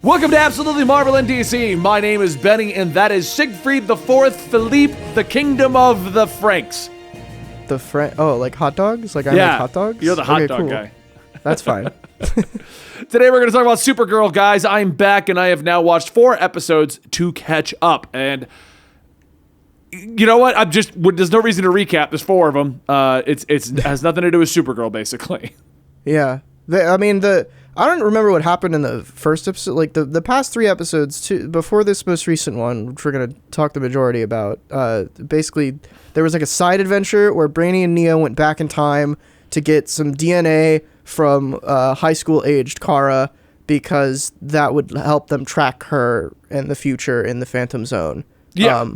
Welcome to Absolutely Marvel and DC. My name is Benny, and that is Siegfried IV, Philippe, the Kingdom of the Franks. Like hot dogs? Like I make hot dogs? You're the hot dog guy. That's fine. Today we're going to talk about Supergirl, guys. I'm back, and I have now watched 4 episodes to catch up. And you know what? There's no reason to recap. There's 4 of them. It has nothing to do with Supergirl, basically. Yeah. I don't remember what happened in the first episode. Like the past 3 episodes, before this most recent one, which we're going to talk the majority about. Basically, there was like a side adventure where Brainy and Nia went back in time to get some DNA from high school aged Kara because that would help them track her in the future in the Phantom Zone. Yeah.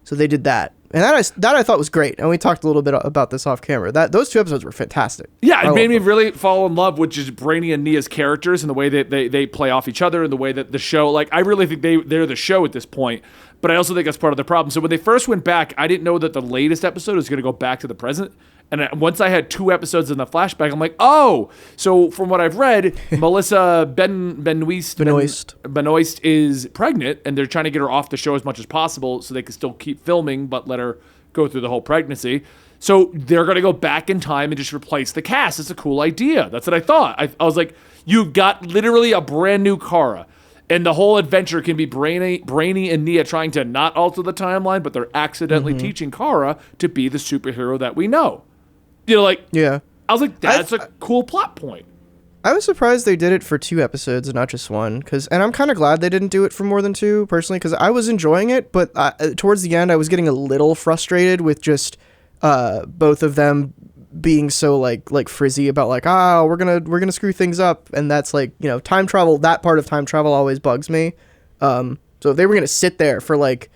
So they did that. And that I thought was great. And we talked a little bit about this off camera. Those 2 episodes were fantastic. Yeah, it made me really fall in love with just Brainy and Nia's characters and the way that they play off each other and the way that the show, like, I really think they're the show at this point. But I also think that's part of the problem. So when they first went back, I didn't know that the latest episode was going to go back to the present. And once I had 2 episodes in the flashback, I'm like, oh! So from what I've read, Melissa Benoist is pregnant, and they're trying to get her off the show as much as possible so they can still keep filming, but let her go through the whole pregnancy. So they're going to go back in time and just replace the cast. It's a cool idea. That's what I thought. I was like, you've got literally a brand new Kara. And the whole adventure can be Brainy and Nia trying to not alter the timeline, but they're accidentally teaching Kara to be the superhero that we know. You know, like, yeah. I was like, that's a cool plot point. I was surprised they did it for 2 episodes and not just 1. And I'm kind of glad they didn't do it for more than 2, personally, because I was enjoying it. But towards the end, I was getting a little frustrated with just both of them being so like frizzy about like, we're gonna screw things up. And that's like, you know, time travel. That part of time travel always bugs me. So if they were gonna sit there for like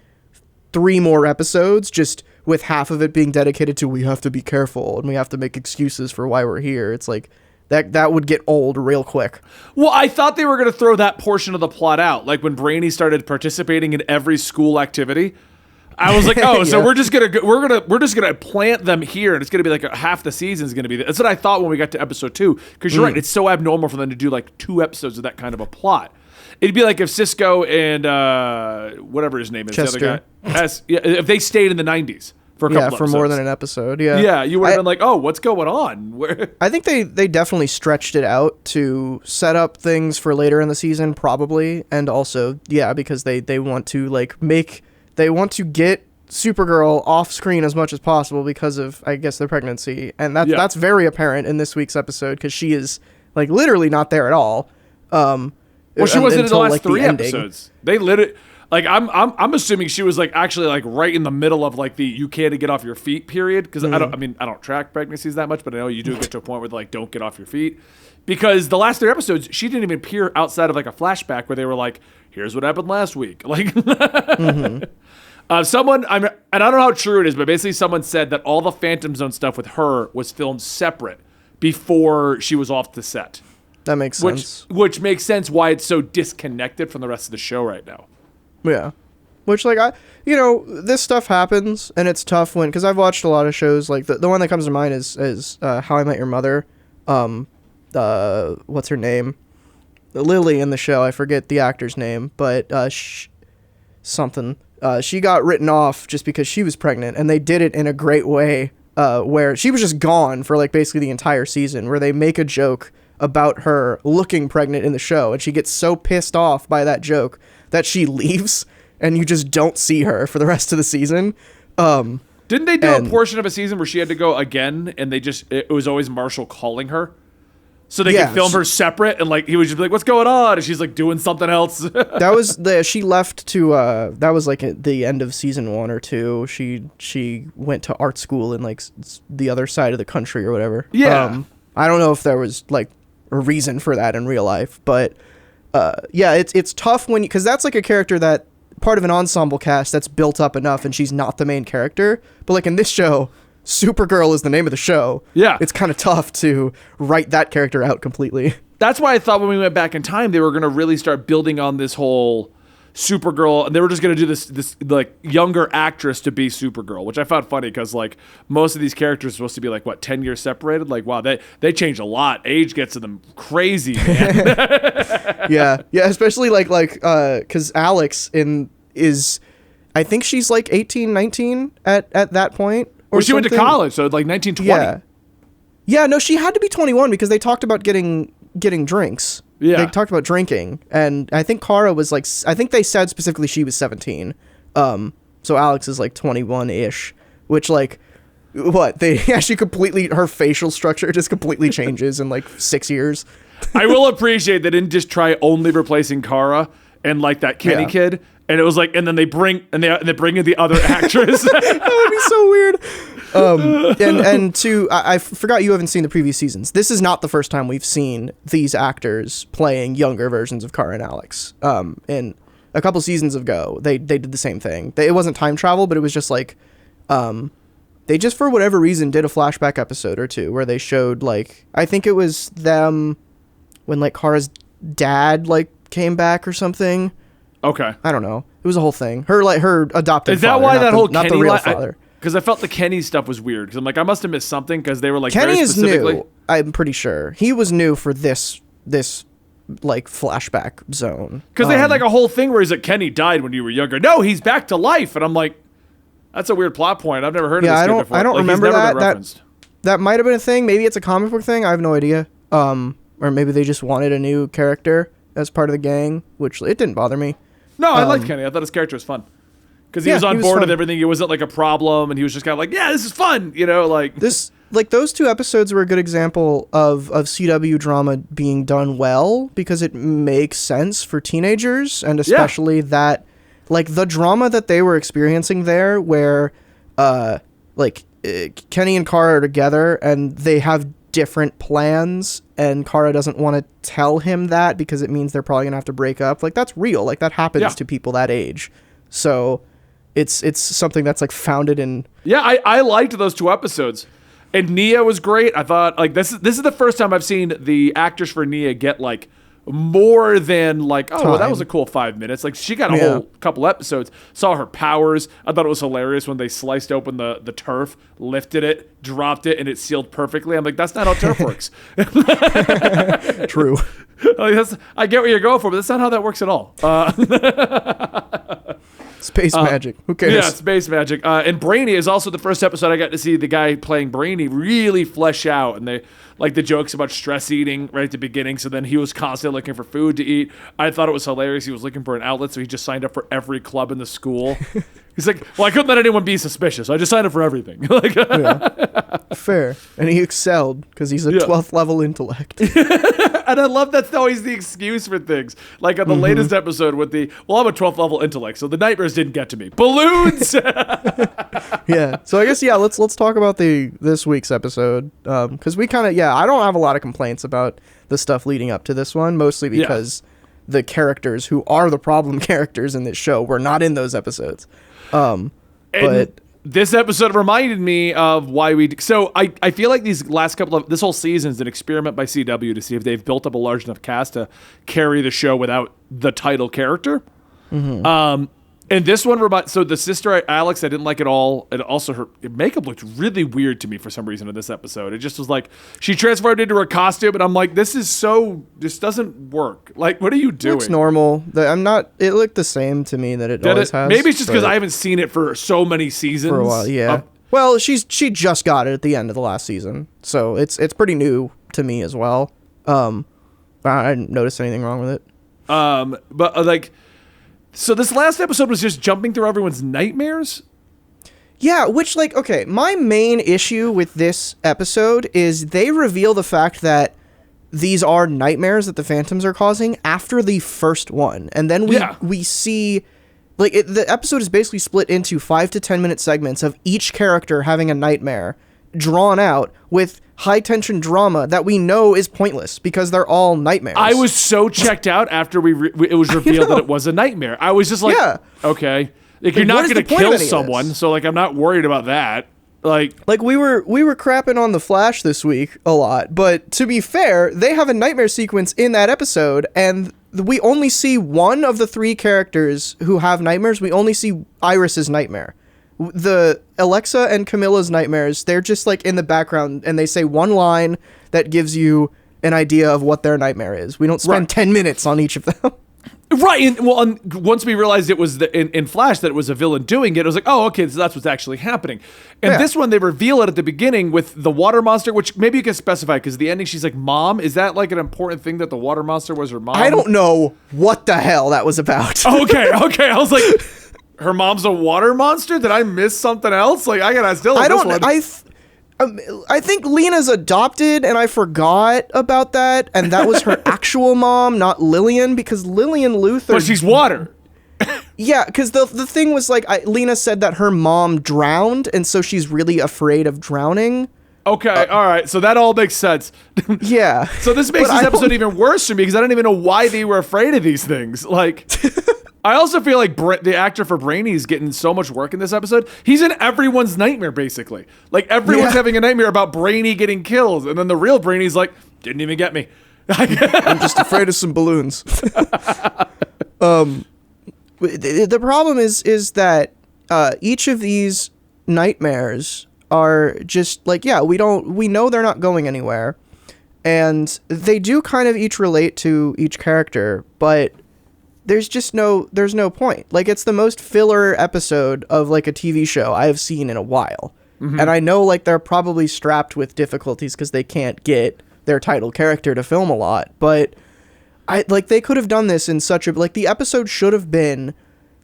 3 more episodes, just with half of it being dedicated to we have to be careful and we have to make excuses for why we're here, it's like that would get old real quick. Well, I thought they were going to throw that portion of the plot out, like when Brainy started participating in every school activity. I was like, oh, yeah. So we're just gonna plant them here, and it's gonna be like half the season is gonna be. That's what I thought when we got to episode 2, because you're right, it's so abnormal for them to do like 2 episodes of that kind of a plot. It'd be like if Cisco and whatever his name is, Chester. the other guy, if they stayed in the 90s for a couple episodes. For more than an episode. Yeah. Yeah, you would have been like, oh, what's going on? I think they definitely stretched it out to set up things for later in the season, probably, and also, yeah, because they want to get Supergirl off screen as much as possible because of, I guess, their pregnancy, and that's very apparent in this week's episode because she is like literally not there at all. Well, she wasn't in the last 3 episodes. They literally, like, I'm assuming she was like actually like right in the middle of like the you can't get off your feet period, because I don't track pregnancies that much, but I know you do get to a point where like don't get off your feet, because the last 3 episodes she didn't even appear outside of like a flashback where they were like, here's what happened last week, like. Someone, and I don't know how true it is, but basically someone said that all the Phantom Zone stuff with her was filmed separate before she was off the set. That makes sense. Which makes sense why it's so disconnected from the rest of the show right now. Yeah. Which, like, this stuff happens, and it's tough because I've watched a lot of shows, like, the one that comes to mind is How I Met Your Mother. What's her name? Lily in the show, I forget the actor's name, but something. She got written off just because she was pregnant, and they did it in a great way, where she was just gone for, like, basically the entire season, where they make a joke about her looking pregnant in the show, and she gets so pissed off by that joke that she leaves, and you just don't see her for the rest of the season. Didn't they do a portion of a season where she had to go again, and it was always Marshall calling her? So they could film her separate, and like he would just be like, "What's going on?" And she's like doing something else. She left to that was like at the end of season 1 or 2. She went to art school in like the other side of the country or whatever. Yeah. I don't know if there was like a reason for that in real life, but it's tough because that's like a character that part of an ensemble cast that's built up enough, and she's not the main character. But like in this show, Supergirl is the name of the show. Yeah. It's kind of tough to write that character out completely. That's why I thought when we went back in time, they were going to really start building on this whole Supergirl, and they were just gonna do this like younger actress to be Supergirl, which I found funny because like most of these characters are supposed to be like 10 years separated. Like wow, they change a lot. Age gets to them crazy, man. Yeah, especially like because Alex is, I think she's like 18, 19 at that point. Or she went to college, so like 1920. Yeah, no, she had to be 21 because they talked about getting drinks. Yeah. They talked about drinking, and I think Kara was like, I think they said specifically she was 17. So Alex is like 21-ish, which like, what? They actually completely, her facial structure just completely changes in like 6 years. I will appreciate they didn't just try only replacing Kara and like that Kenny kid. And it was like, and then they bring in the other actress. That would be so weird. I forgot you haven't seen the previous seasons. This is not the first time we've seen these actors playing younger versions of Kara and Alex. And a couple seasons ago, they did the same thing. It wasn't time travel, but it was just like, they just for whatever reason did a flashback episode or two where they showed like, I think it was them when like Kara's dad like came back or something. Okay. I don't know. It was a whole thing. Her adopted. Is that father, why that whole not Kenny the real father? Because I felt the Kenny stuff was weird. Because I'm like, I must have missed something. Because they were like Kenny very is specifically. new. I'm pretty sure he was new for this like flashback zone. Because they had like a whole thing where he's like, Kenny died when you were younger. No, he's back to life. And I'm like, that's a weird plot point. I've never heard of this kid before. I don't like, remember he's never that. been referenced. That might have been a thing. Maybe it's a comic book thing. I have no idea. Or maybe they just wanted a new character as part of the gang, which it didn't bother me. No, I liked Kenny. I thought his character was fun. Because he was on board with everything. It wasn't like a problem. And he was just kind of like, yeah, this is fun. You know, like. Those two episodes were a good example of CW drama being done well because it makes sense for teenagers. And especially that, like, the drama that they were experiencing there where, Kenny and Kara are together and they have different plans and Kara doesn't want to tell him that because it means they're probably gonna have to break up. Like that's real. Like that happens to people that age. So it's something that's like founded in. Yeah, I liked those two episodes. And Nia was great. I thought like this is the first time I've seen the actors for Nia get like more than like, oh, well, that was a cool 5 minutes. Like she got a whole couple episodes, saw her powers. I thought it was hilarious when they sliced open the turf, lifted it, dropped it, and it sealed perfectly. I'm like, that's not how turf works. True. Like, I get what you're going for, but that's not how that works at all. Space magic. Who cares? Yeah, space magic. And Brainy is also the first episode I got to see the guy playing Brainy really flesh out. And they like the jokes about stress eating right at the beginning. So then he was constantly looking for food to eat. I thought it was hilarious. He was looking for an outlet, so he just signed up for every club in the school. He's like, well, I couldn't let anyone be suspicious. So I just signed up for everything. Like, fair. And he excelled because he's a 12th level intellect. And I love that's always the excuse for things. Like on the latest episode with I'm a 12th level intellect, so the nightmares didn't get to me. Balloons! Yeah. So I guess, let's talk about this week's episode. Because we kind of, I don't have a lot of complaints about the stuff leading up to this one, mostly because the characters who are the problem characters in this show were not in those episodes. But this episode reminded me of why so I feel like this whole season is an experiment by CW to see if they've built up a large enough cast to carry the show without the title character. And this one so the sister Alex I didn't like at all. And also her makeup looked really weird to me for some reason in this episode. It just was like she transformed into her costume and I'm like, this doesn't work. Like, what are you doing? It's normal. It looked the same to me that it always has. Maybe it's just because I haven't seen it for so many seasons. For a while, yeah. Well, she just got it at the end of the last season. So it's pretty new to me as well. I didn't notice anything wrong with it. But like, so this last episode was just jumping through everyone's nightmares? Yeah, which, like, okay, my main issue with this episode is they reveal the fact that these are nightmares that the Phantoms are causing after the first one. And then we see, like, the episode is basically split into 5 to 10 minute segments of each character having a nightmare drawn out with high-tension drama that we know is pointless because they're all nightmares. I was so checked out after it was revealed that it was a nightmare. I was just like, okay. Like, you're not going to kill someone, so, like, I'm not worried about that. Like we were crapping on The Flash this week a lot, but to be fair, they have a nightmare sequence in that episode, and we only see one of the three characters who have nightmares. We only see Iris's nightmare. The Alexa and Camilla's nightmares, they're just like in the background, and they say one line that gives you an idea of what their nightmare is. We don't spend 10 minutes on each of them. Right. And once we realized it was in Flash that it was a villain doing it, it was like, oh, okay, so that's what's actually happening. And this one, they reveal it at the beginning with the water monster, which maybe you can specify, because the ending, she's like, Mom? Is that like an important thing that the water monster was her mom? I don't know what the hell that was about. Okay. I was like, her mom's a water monster? Did I miss something else? Like, I gotta still. I don't. I think Lena's adopted, and I forgot about that. And that was her actual mom, not Lillian, because Lillian Luthor. But she's water. Yeah, because the thing was like, Lena said that her mom drowned, and so she's really afraid of drowning. Okay, all right. So that all makes sense. Yeah. So this makes this episode even worse for me, because I don't even know why they were afraid of these things. Like. I also feel like the actor for Brainy is getting so much work in this episode. He's in everyone's nightmare, basically. Like, everyone's having a nightmare about Brainy getting killed. And then the real Brainy's like, didn't even get me. I'm just afraid of some balloons. The problem is that each of these nightmares are just like, we know they're not going anywhere. And they do kind of each relate to each character, but there's no point. Like, it's the most filler episode of like a TV show I have seen in a while. Mm-hmm. And I know like they're probably strapped with difficulties because they can't get their title character to film a lot, but they could have done this in such a, like, the episode should have been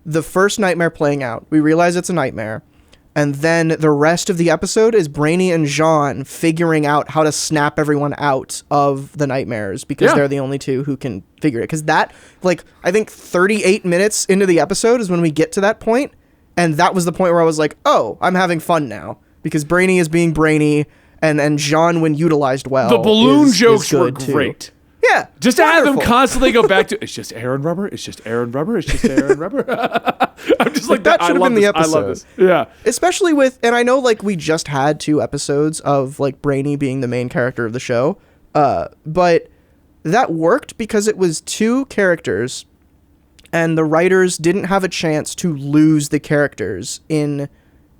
the first nightmare playing out. We realize it's a nightmare. And then the rest of the episode is Brainy and Jean figuring out how to snap everyone out of the nightmares, because they're the only two who can figure it. Because that, like, I think 38 minutes into the episode is when we get to that point. And that was the point where I was like, oh, I'm having fun now. Because Brainy is being Brainy, and Jean, when utilized well, the balloon jokes were great. Too. Yeah. Just to have them constantly go back to, it's just air and rubber, it's just air and rubber, it's just air and rubber. I'm just like that should have been the episode. I love this. Yeah. Especially with, and I know like we just had 2 episodes of like Brainy being the main character of the show, but that worked because it was 2 characters and the writers didn't have a chance to lose the characters in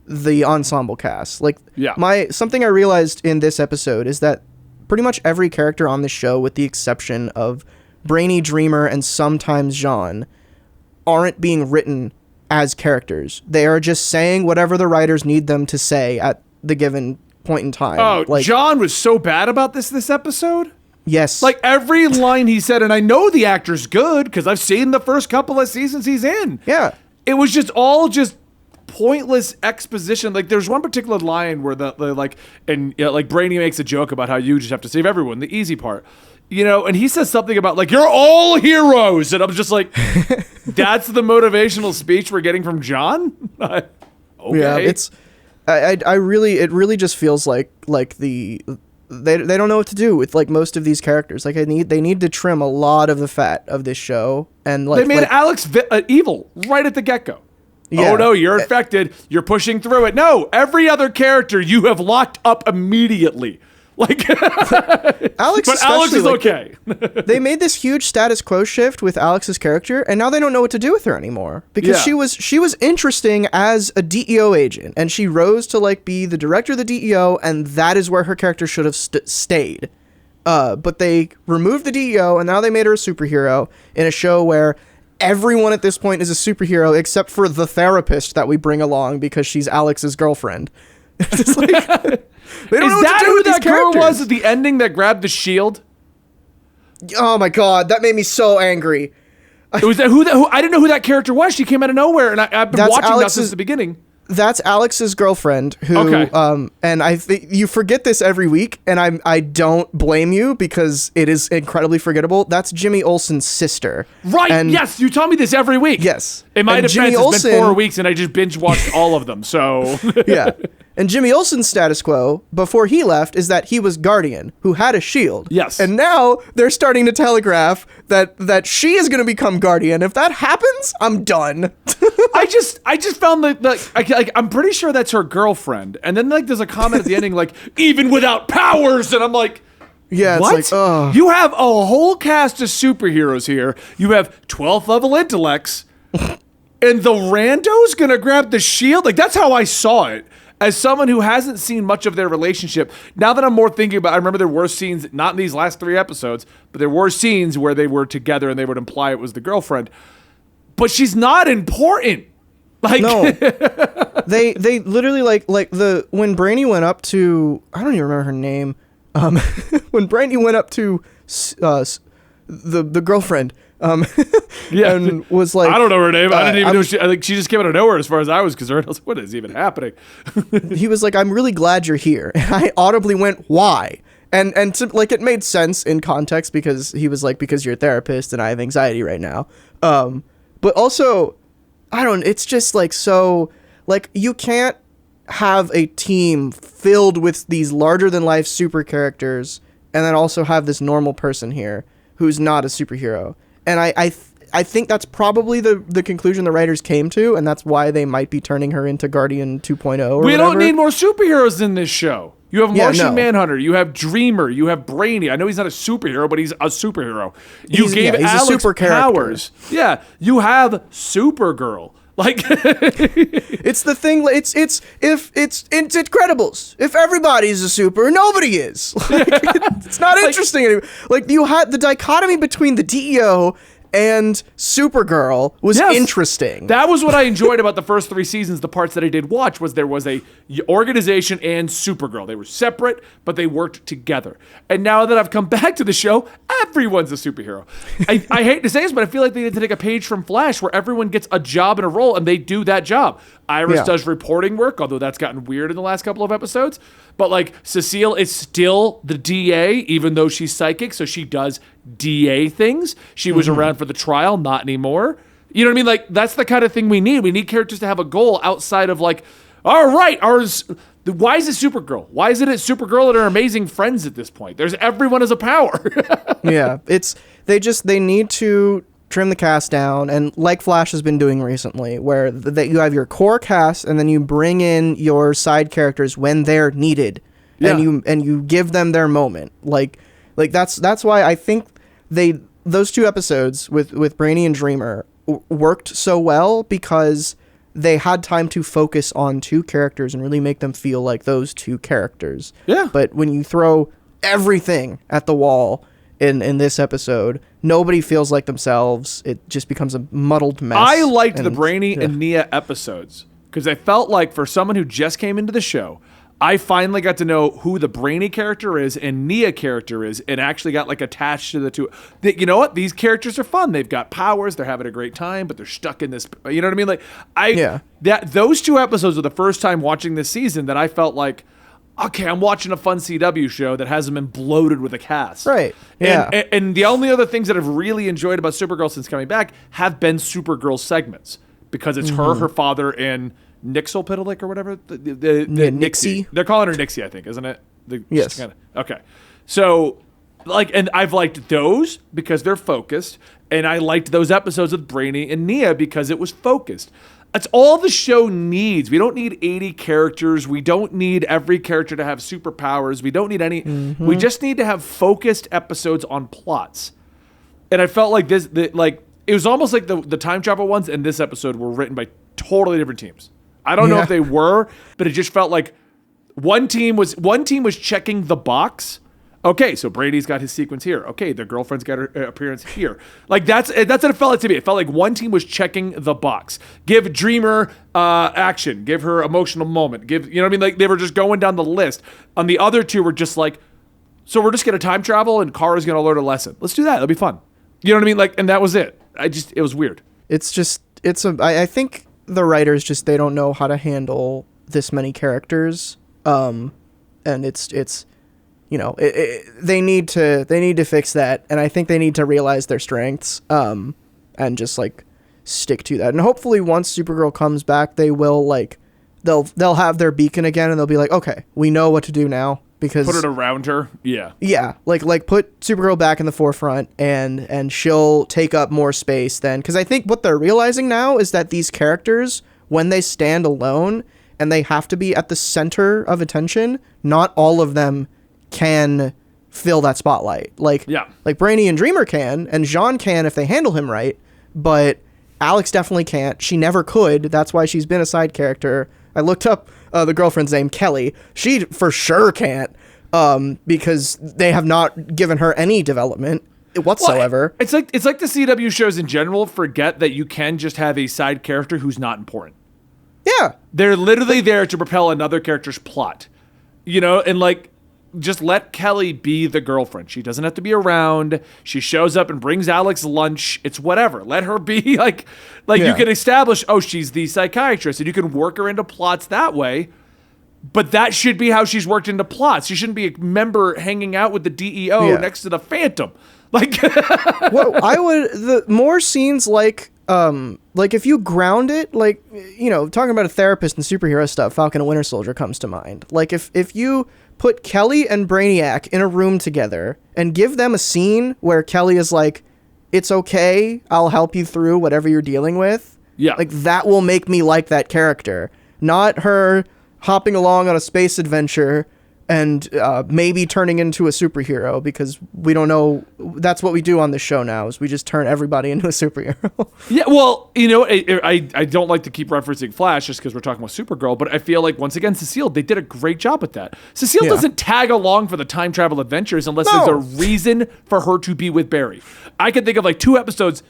the ensemble cast. Like, something I realized in this episode is that pretty much every character on this show, with the exception of Brainy, Dreamer, and sometimes Jean, aren't being written as characters. They are just saying whatever the writers need them to say at the given point in time. Oh, like, John was so bad about this episode? Yes. Like, every line he said, and I know the actor's good, because I've seen the first couple of seasons he's in. Yeah. It was just all just pointless exposition. Like, there's one particular line where the like, and like Brainy makes a joke about how you just have to save everyone, the easy part, and he says something about like, you're all heroes, and I'm just like, that's the motivational speech we're getting from John. Okay. Yeah, it's it really just feels like they don't know what to do with like most of these characters. Like, they need to trim a lot of the fat of this show, and like they made Alex evil right at the get-go. Yeah. Oh no, you're infected. You're pushing through it. No, every other character you have locked up immediately. Like, Alex is okay. They made this huge status quo shift with Alex's character, and now they don't know what to do with her anymore, because she was interesting as a DEO agent, and she rose to like be the director of the DEO, and that is where her character should have stayed. But they removed the DEO, and now they made her a superhero in a show where everyone at this point is a superhero except for the therapist that we bring along because she's Alex's girlfriend. It's like, they don't know what to do with these characters. Girl was at the ending that grabbed the shield? Oh my god, that made me so angry. It was who I didn't know who that character was. She came out of nowhere, and I've been watching that since the beginning. That's Alex's girlfriend, who, and I think you forget this every week, and I don't blame you because it is incredibly forgettable. That's Jimmy Olsen's sister. Right, and yes, you tell me this every week. Yes. In my defense, it's been 4 weeks, and I just binge-watched all of them, so. Yeah. And Jimmy Olsen's status quo, before he left, is that he was Guardian, who had a shield. Yes. And now they're starting to telegraph that she is going to become Guardian. If that happens, I'm done. I just found I'm pretty sure that's her girlfriend. And then like there's a comment at the ending like, even without powers, and I'm like, Yeah, it's what? like, ugh. You have a whole cast of superheroes here. You have 12th level intellects, and the rando's gonna grab the shield? Like, that's how I saw it. As someone who hasn't seen much of their relationship, now that I'm more thinking about it, I remember there were scenes, not in these last 3 episodes, but there were scenes where they were together and they would imply it was the girlfriend. But she's not important. Like, No. they literally like when Brainy went up to, I don't even remember her name. When Brainy went up to the girlfriend, yeah, and was like, I don't know her name. I didn't even know I think she just came out of nowhere as far as I was concerned. I was like, what is even happening? he was like, I'm really glad you're here. And I audibly went, why? And like, it made sense in context because he was like, because you're a therapist and I have anxiety right now. But also, it's just like, so, like, you can't have a team filled with these larger than life super characters and then also have this normal person here who's not a superhero. And I think that's probably the conclusion the writers came to, and that's why they might be turning her into Guardian 2.0 or We whatever. don't need more superheroes in this show. You have Martian no. Manhunter, you have Dreamer, you have Brainy. I know he's not a superhero, but he's a superhero. You gave he's a Alex super character. powers. Yeah, you have Supergirl. Like, it's the thing. It's Incredibles. If everybody's a super, nobody is. Like, it's not interesting anymore. Like, you had the dichotomy between the DEO and Supergirl was interesting. That was what I enjoyed about the first 3 seasons. The parts that I did watch was there was a organization and Supergirl. They were separate, but they worked together. And now that I've come back to the show, everyone's a superhero. I hate to say this, but I feel like they need to take a page from Flash where everyone gets a job and a role and they do that job. Iris does reporting work, although that's gotten weird in the last couple of episodes. But like, Cecile is still the DA, even though she's psychic, so she does DA things. She was around for the trial, not anymore. You know what I mean? Like, that's the kind of thing we need. We need characters to have a goal outside of like, all right, why is it Supergirl? Why isn't it Supergirl and her amazing friends at this point? Everyone has a power. Yeah, they need to trim the cast down, and like Flash has been doing recently, where you have your core cast and then you bring in your side characters when they're needed, and you give them their moment. Like that's why I think those 2 episodes with Brainy and Dreamer worked so well, because they had time to focus on 2 characters and really make them feel like those 2 characters. Yeah. But when you throw everything at the wall in this episode, nobody feels like themselves. It just becomes a muddled mess. I liked the Brainy and Nia episodes because I felt like for someone who just came into the show, I finally got to know who the Brainy character is and Nia character is, and actually got like attached to the 2. You know what? These characters are fun. They've got powers. They're having a great time, but they're stuck in this. You know what I mean? Like, those 2 episodes were the first time watching this season that I felt like, okay, I'm watching a fun CW show that hasn't been bloated with a cast. Right. Yeah. And the only other things that I've really enjoyed about Supergirl since coming back have been Supergirl segments, because it's her father, and Nixelpidalik or whatever. Nixie. They're calling her Nixie, I think, isn't it? Yes. Okay. So, like, and I've liked those because they're focused, and I liked those episodes with Brainy and Nia because it was focused. That's all the show needs. We don't need 80 characters. We don't need every character to have superpowers. We don't need any. We just need to have focused episodes on plots. And I felt like it was almost like the time travel ones and this episode were written by totally different teams. I don't know if they were, but it just felt like one team was checking the box. Okay, so Brady's got his sequence here. Okay, their girlfriend's got her appearance here. Like, that's what it felt like to me. It felt like one team was checking the box. Give Dreamer action. Give her emotional moment. You know what I mean? Like, they were just going down the list. On the other 2 were just like, so we're just gonna time travel and Kara's gonna learn a lesson. Let's do that. It'll be fun. You know what I mean? Like, and that was it. It was weird. I think the writers they don't know how to handle this many characters. And it's. You know, they need to fix that, and I think they need to realize their strengths, and just like stick to that. And hopefully, once Supergirl comes back, they will they'll have their beacon again, and they'll be like, okay, we know what to do now, because put it around her, like put Supergirl back in the forefront, and she'll take up more space then. Because I think what they're realizing now is that these characters, when they stand alone and they have to be at the center of attention, not all of them can fill that spotlight. Like Brainy and Dreamer can, and Jean can if they handle him right, but Alex definitely can't. She never could. That's why she's been a side character. I looked up the girlfriend's name, Kelly. She for sure can't, because they have not given her any development whatsoever. Well, it's like the CW shows in general forget that you can just have a side character who's not important. Yeah. They're literally there to propel another character's plot. You know, and like, just let Kelly be the girlfriend. She doesn't have to be around. She shows up and brings Alex lunch. It's whatever. Let her be like you can establish, oh, she's the psychiatrist, and you can work her into plots that way. But that should be how she's worked into plots. She shouldn't be a member hanging out with the DEO next to the Phantom. Like, well, the more scenes like if you ground it, like, you know, talking about a therapist and superhero stuff, Falcon and Winter Soldier comes to mind. Like, if you put Kelly and Brainiac in a room together and give them a scene where Kelly is like, it's okay, I'll help you through whatever you're dealing with. Yeah. Like, that will make me like that character. Not her hopping along on a space adventure and maybe turning into a superhero, because we don't know. That's what we do on this show now, is we just turn everybody into a superhero. Yeah, well, you know, I don't like to keep referencing Flash just because we're talking about Supergirl, but I feel like, once again, Cecile, they did a great job with that. Cecile doesn't tag along for the time travel adventures unless there's a reason for her to be with Barry. I can think of like 2 episodes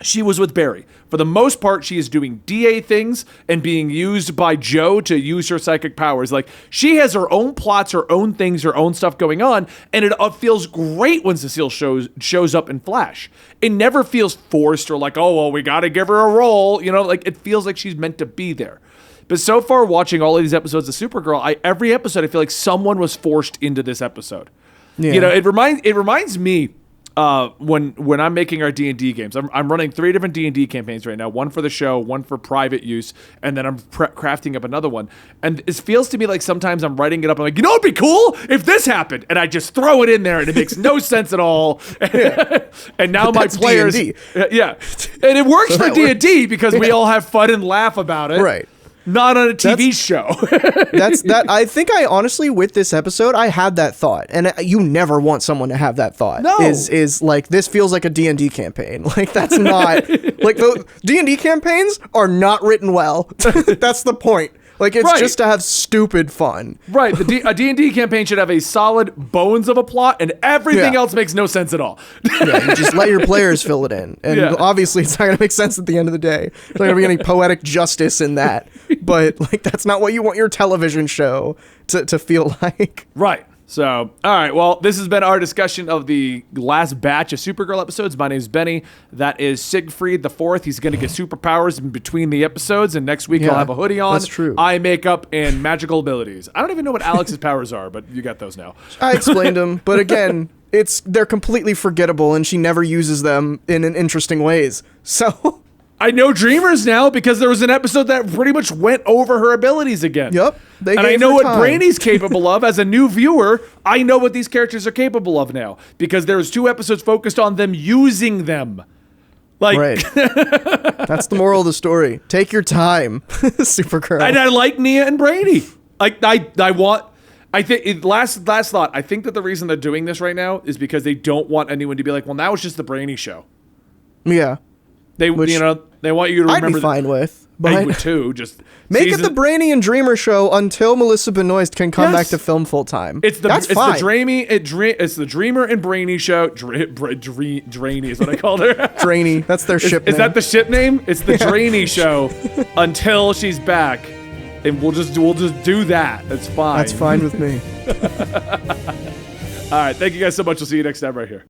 she was with Barry. For the most part, she is doing DA things and being used by Joe to use her psychic powers. Like, she has her own plots, her own things, her own stuff going on, and it feels great when Cecile shows up in Flash. It never feels forced or like, oh, well, we got to give her a role. You know, like, it feels like she's meant to be there. But so far, watching all of these episodes of Supergirl, every episode, I feel like someone was forced into this episode. Yeah. You know, it reminds me when I'm making our D&D games. I'm running 3 different D&D campaigns right now, one for the show, one for private use, and then I'm crafting up another one. And it feels to me like sometimes I'm writing it up, I'm like, you know, it'd be cool if this happened, and I just throw it in there and it makes no sense at all. And now my players D&D. And it works for D&D because we all have fun and laugh about it. Right. Not on a TV show. I think I honestly, with this episode, I had that thought, and you never want someone to have that thought. No. Is like, this feels like a D&D campaign. Like, that's not like, the D&D campaigns are not written well. That's the point. Like, it's just to have stupid fun. Right. A D&D campaign should have a solid bones of a plot, and everything else makes no sense at all. You just let your players fill it in. And obviously, it's not going to make sense at the end of the day. There's not going to be any poetic justice in that. But, like, that's not what you want your television show to feel like. Right. So, all right. Well, this has been our discussion of the last batch of Supergirl episodes. My name's Benny. That is Siegfried the Fourth. He's going to get superpowers in between the episodes, and next week he'll have a hoodie on, that's true, eye makeup, and magical abilities. I don't even know what Alex's powers are, but you got those now. I explained them, but again, they're completely forgettable, and she never uses them in interesting ways. So I know Dreamers now because there was an episode that pretty much went over her abilities again. Yep. And I know what Brainy's capable of. As a new viewer, I know what these characters are capable of now because there's 2 episodes focused on them using them. Like, right. That's the moral of the story. Take your time, Supergirl. And I like Nia and Brainy. Like, I think last thought. I think that the reason they're doing this right now is because they don't want anyone to be like, well, now it's just the Brainy show. Yeah. They want you to remember. I'd be fine with. But I would too. Just make it the Brainy and Dreamer show until Melissa Benoist can come back to film full time. It's the Dreamer and Brainy show. Drainy is what I called her. Drainy. That's their ship name. Is that the ship name? It's the Drainy show until she's back, and we'll just do that. That's fine. That's fine with me. All right. Thank you guys so much. We'll see you next time right here.